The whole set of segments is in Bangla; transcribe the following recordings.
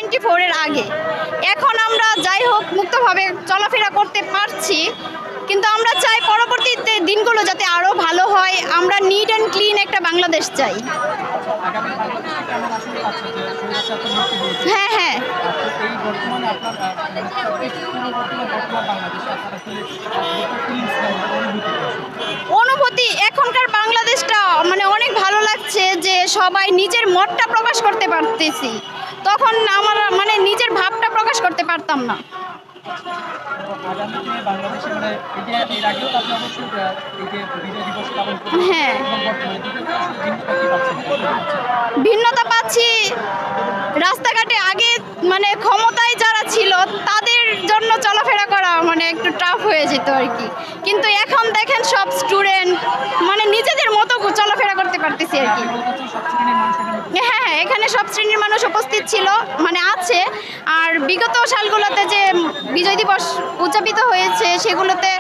1974-এর আগে। এখন আমরা যাই হোক মুক্তভাবে চলাফেরা করতে পারছি, কিন্তু আমরা চাই পরবর্তীতে দিনগুলো যাতে আরও ভালো হয়। আমরা নিট অ্যান্ড ক্লিন একটা বাংলাদেশ চাই। হ্যাঁ হ্যাঁ, অনুভূতি এখনকার বাংলাদেশটা মানে অনেক ভালো লাগছে যে সবাই নিজের মতটা প্রকাশ করতে পারতেছি। তখন আমার মানে নিজের ভাবটা প্রকাশ করতে পারতাম না। হ্যাঁ, ভিন্নতা পাচ্ছি। রাস্তাঘাটে আগে মানে ক্ষমতায় যারা ছিল তাদের জন্য চলাফেরা করা মানে একটু টাফ হয়ে যেত আর কি, কিন্তু এখন দেখেন সব স্টুডেন্ট মানে নিজেদের মতো চলাফেরা করতে পারতেছি আর কি। হ্যাঁ হ্যাঁ, এখানে সব শ্রেণীর মানুষ উপস্থিত ছিল মানে আছে। আর বিগত সালগুলোতে যে বিজয় দিবস উদযাপিত হয়েছে সেগুলোতে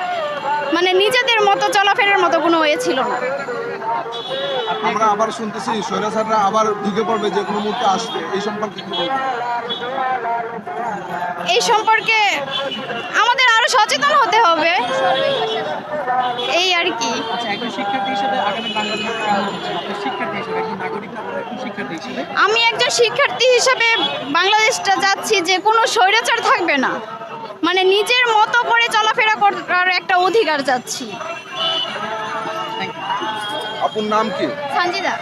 মানে নিজেদের মতো চলাফেরার মতো কোনো ওয়ে ছিল না। আমরা আবার শুনতেছি স্বৈরাচাররা আবার ঢুকে পড়বে যে কোনো মুহূর্তে আসবে, এই সম্পর্কে কি বলবেন? এই সম্পর্কে আমাদের আরো সচেতন হতে হবে, এই আর কি। আমি একজন শিক্ষার্থী হিসেবে বাংলাদেশটা যাচ্ছি যে কোনো স্বৈরাচার থাকবে না, মানে নিজের মতো করে চলাফেরা করার একটা অধিকার যাচ্ছি। আপনার নাম কি? সঞ্জিদা।